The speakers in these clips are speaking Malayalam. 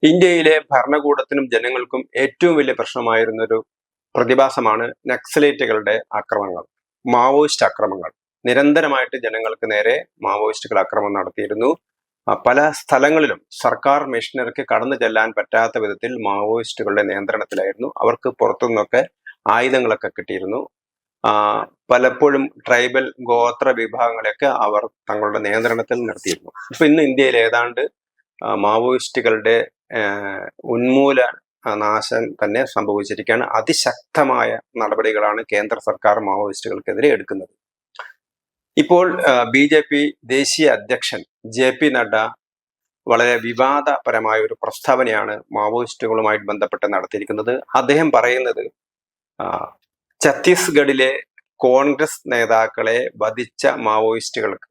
ഇന്ത്യയിലെ ഭരണകൂടത്തിനും ജനങ്ങൾക്കും ഏറ്റവും വലിയ പ്രശ്നമായിരുന്നൊരു പ്രതിഭാസമാണ് നക്സലേറ്റുകളുടെ ആക്രമണങ്ങൾ, മാവോയിസ്റ്റ് ആക്രമണങ്ങൾ. നിരന്തരമായിട്ട് ജനങ്ങൾക്ക് നേരെ മാവോയിസ്റ്റുകൾ ആക്രമണം നടത്തിയിരുന്നു. പല സ്ഥലങ്ങളിലും സർക്കാർ മെഷീനറിക്ക് കടന്നു ചെല്ലാൻ പറ്റാത്ത വിധത്തിൽ മാവോയിസ്റ്റുകളുടെ നിയന്ത്രണത്തിലായിരുന്നു. അവർക്ക് പുറത്തുനിന്നൊക്കെ ആയുധങ്ങളൊക്കെ കിട്ടിയിരുന്നു. പലപ്പോഴും ട്രൈബൽ ഗോത്ര വിഭാഗങ്ങളെയൊക്കെ അവർ തങ്ങളുടെ നിയന്ത്രണത്തിൽ നിർത്തിയിരുന്നു. ഇപ്പൊ ഇന്ന് ഇന്ത്യയിൽ ഏതാണ്ട് മാവോയിസ്റ്റുകളുടെ ഉന്മൂല നാശം തന്നെ സംഭവിച്ചിരിക്കുകയാണ്. അതിശക്തമായ നടപടികളാണ് കേന്ദ്ര സർക്കാർ മാവോയിസ്റ്റുകൾക്കെതിരെ എടുക്കുന്നത്. ഇപ്പോൾ BJP ദേശീയ അധ്യക്ഷൻ JP നഡ്ഡ വളരെ വിവാദപരമായ ഒരു പ്രസ്താവനയാണ് മാവോയിസ്റ്റുകളുമായി ബന്ധപ്പെട്ട് നടത്തിയിരിക്കുന്നത്. അദ്ദേഹം പറയുന്നത് ഛത്തീസ്ഗഡിലെ കോൺഗ്രസ് നേതാക്കളെ വധിച്ച മാവോയിസ്റ്റുകൾക്ക്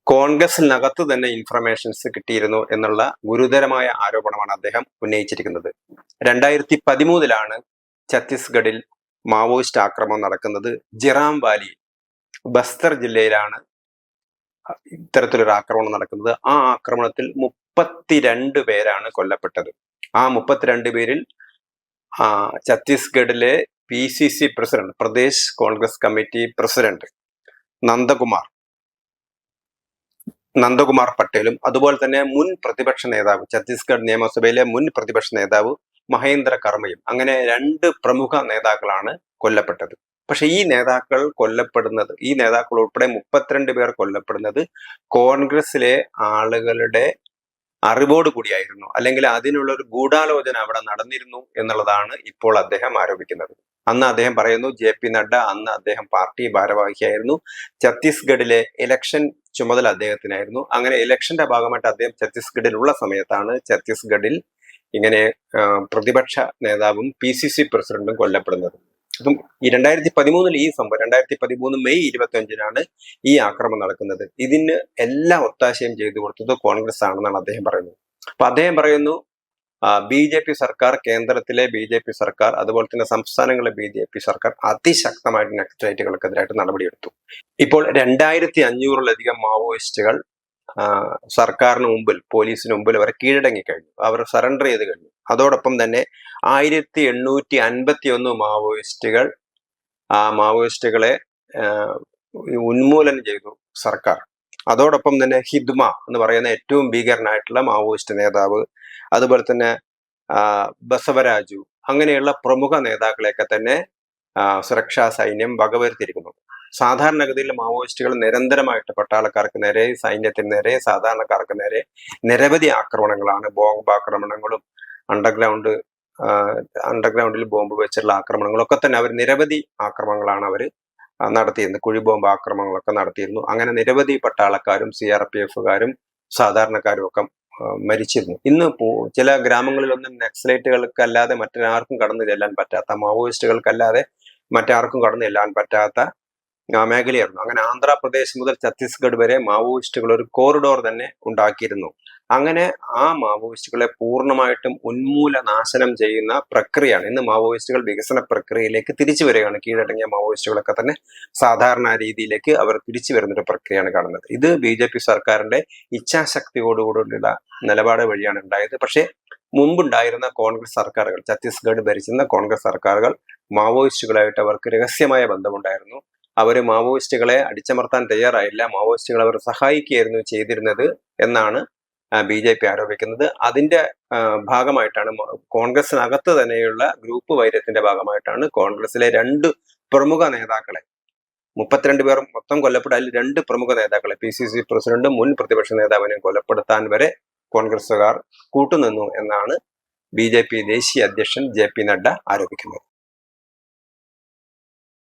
കോൺഗ്രസിനകത്ത് തന്നെ ഇൻഫർമേഷൻസ് കിട്ടിയിരുന്നു എന്നുള്ള ഗുരുതരമായ ആരോപണമാണ് അദ്ദേഹം ഉന്നയിച്ചിരിക്കുന്നത്. 2013 ഛത്തീസ്ഗഡിൽ മാവോയിസ്റ്റ് ആക്രമണം നടക്കുന്നത്. ജിറാം വാലി ബസ്തർ ജില്ലയിലാണ് ഇത്തരത്തിലൊരു ആക്രമണം നടക്കുന്നത്. ആ ആക്രമണത്തിൽ 32 പേരാണ് കൊല്ലപ്പെട്ടത്. ആ 32 പേരിൽ ഛത്തീസ്ഗഡിലെ PCC president, Pradesh Congress committee president Nandakumar പട്ടേലും അതുപോലെ തന്നെ മുൻ പ്രതിപക്ഷ നേതാവ്, ഛത്തീസ്ഗഡ് നിയമസഭയിലെ മുൻ പ്രതിപക്ഷ നേതാവ് മഹേന്ദ്ര കർമ്മയും, അങ്ങനെ 2 പ്രമുഖ നേതാക്കളാണ് കൊല്ലപ്പെട്ടത്. പക്ഷെ ഈ നേതാക്കൾ ഉൾപ്പെടെ 32 പേർ കൊല്ലപ്പെടുന്നത് കോൺഗ്രസിലെ ആളുകളുടെ അറിവോട് കൂടിയായിരുന്നു, അല്ലെങ്കിൽ അതിനുള്ള ഒരു ഗൂഢാലോചന അവിടെ നടന്നിരുന്നു എന്നുള്ളതാണ് ഇപ്പോൾ അദ്ദേഹം ആരോപിക്കുന്നത്. അന്ന് അദ്ദേഹം പറയുന്നു, JP നഡ്ഡ അന്ന് അദ്ദേഹം പാർട്ടി ഭാരവാഹിയായിരുന്നു. ഛത്തീസ്ഗഡിലെ ഇലക്ഷൻ ചുമതല അദ്ദേഹത്തിനായിരുന്നു. അങ്ങനെ ഇലക്ഷന്റെ ഭാഗമായിട്ട് അദ്ദേഹം ഛത്തീസ്ഗഡിൽ ഉള്ള സമയത്താണ് ഛത്തീസ്ഗഡിൽ ഇങ്ങനെ പ്രതിപക്ഷ നേതാവും PCC പ്രസിഡന്റും കൊല്ലപ്പെടുന്നത്. അപ്പം ഈ 2013 ഈ സംഭവം, 2013 മെയ് 25 ഈ ആക്രമണം നടക്കുന്നത്. ഇതിന് എല്ലാ ഒത്താശയും ചെയ്തു കൊടുത്തത് കോൺഗ്രസ് ആണെന്നാണ് അദ്ദേഹം പറയുന്നത്. അപ്പൊ അദ്ദേഹം പറയുന്നു, BJP സർക്കാർ, കേന്ദ്രത്തിലെ BJP സർക്കാർ, അതുപോലെ തന്നെ സംസ്ഥാനങ്ങളിലെ BJP സർക്കാർ അതിശക്തമായിട്ട് നക്സലൈറ്റുകൾക്കെതിരായിട്ട് നടപടിയെടുത്തു. ഇപ്പോൾ 2500-ലധികം മാവോയിസ്റ്റുകൾ സർക്കാരിന് മുമ്പിൽ, പോലീസിന് മുമ്പിൽ അവർ കീഴടങ്ങി കഴിഞ്ഞു, അവർ സറണ്ടർ ചെയ്ത് കഴിഞ്ഞു. അതോടൊപ്പം തന്നെ 1851 മാവോയിസ്റ്റുകളെ ഉന്മൂലനം ചെയ്തു സർക്കാർ. അതോടൊപ്പം തന്നെ ഹിദ്മ എന്ന് പറയുന്ന ഏറ്റവും ഭീകരനായിട്ടുള്ള മാവോയിസ്റ്റ് നേതാവ്, അതുപോലെ തന്നെ ബസവരാജു, അങ്ങനെയുള്ള പ്രമുഖ നേതാക്കളെയൊക്കെ തന്നെ സുരക്ഷാ സൈന്യം വകവരുത്തിയിരിക്കുന്നു. സാധാരണഗതിയിൽ മാവോയിസ്റ്റുകൾ നിരന്തരമായിട്ട് പട്ടാളക്കാർക്ക് നേരെ, സൈന്യത്തിന് നേരെ, സാധാരണക്കാർക്ക് നേരെ നിരവധി ആക്രമണങ്ങളാണ്. ബോംബ് ആക്രമണങ്ങളും അണ്ടർഗ്രൗണ്ടിൽ ബോംബ് വെച്ചുള്ള ആക്രമണങ്ങളൊക്കെ തന്നെ നിരവധി ആക്രമണങ്ങളാണ് അവർ നടത്തിയിരുന്നത്. കുഴി ബോംബ് ആക്രമണങ്ങളൊക്കെ നടത്തിയിരുന്നു. അങ്ങനെ നിരവധി പട്ടാളക്കാരും CRPFകാരും സാധാരണക്കാരും ഒക്കെ മരിച്ചിരുന്നു. ഇന്ന് ചില ഗ്രാമങ്ങളിലൊന്നും നക്സലൈറ്റുകൾക്കല്ലാതെ മറ്റാർക്കും കടന്നു ചെല്ലാൻ പറ്റാത്ത, മാവോയിസ്റ്റുകൾക്കല്ലാതെ മറ്റാർക്കും കടന്നു ചെല്ലാൻ പറ്റാത്ത മേഖലയായിരുന്നു. അങ്ങനെ ആന്ധ്രാപ്രദേശ് മുതൽ ഛത്തീസ്ഗഡ് വരെ മാവോയിസ്റ്റുകൾ ഒരു കോറിഡോർ തന്നെ ഉണ്ടാക്കിയിരുന്നു. അങ്ങനെ ആ മാവോയിസ്റ്റുകളെ പൂർണ്ണമായിട്ടും ഉന്മൂല നാശനം ചെയ്യുന്ന പ്രക്രിയയാണ്. ഇന്ന് മാവോയിസ്റ്റുകൾ വികസന പ്രക്രിയയിലേക്ക് തിരിച്ചു വരികയാണ്. കീഴടങ്ങിയ മാവോയിസ്റ്റുകളൊക്കെ തന്നെ സാധാരണ രീതിയിലേക്ക് അവർ തിരിച്ചു വരുന്നൊരു പ്രക്രിയയാണ് കാണുന്നത്. ഇത് BJP സർക്കാരിന്റെ ഇച്ഛാശക്തിയോടുകൂടിയുള്ള നിലപാട് വഴിയാണ് ഉണ്ടായത്. പക്ഷേ മുമ്പുണ്ടായിരുന്ന കോൺഗ്രസ് സർക്കാരുകൾ, ഛത്തീസ്ഗഡ് ഭരിച്ചിരുന്ന കോൺഗ്രസ് സർക്കാരുകൾ മാവോയിസ്റ്റുകളായിട്ട് അവർക്ക് രഹസ്യമായ ബന്ധമുണ്ടായിരുന്നു. അവർ മാവോയിസ്റ്റുകളെ അടിച്ചമർത്താൻ തയ്യാറായില്ല, മാവോയിസ്റ്റുകൾ അവർ സഹായിക്കുകയായിരുന്നു ചെയ്തിരുന്നത് എന്നാണ് BJP ആരോപിക്കുന്നത്. അതിന്റെ ഭാഗമായിട്ടാണ്, കോൺഗ്രസിനകത്ത് തന്നെയുള്ള ഗ്രൂപ്പ് വൈര്യത്തിന്റെ ഭാഗമായിട്ടാണ് കോൺഗ്രസിലെ 2 പ്രമുഖ നേതാക്കളെ, 32 പേർ മൊത്തം കൊല്ലപ്പെട്ട, അതിൽ 2 പ്രമുഖ നേതാക്കളെ, PCC പ്രസിഡന്റും മുൻ പ്രതിപക്ഷ നേതാവിനെ കൊലപ്പെടുത്താൻ വരെ കോൺഗ്രസുകാർ കൂട്ടുനിന്നു എന്നാണ് BJP ദേശീയ അധ്യക്ഷൻ JP നഡ്ഡ ആരോപിക്കുന്നത്.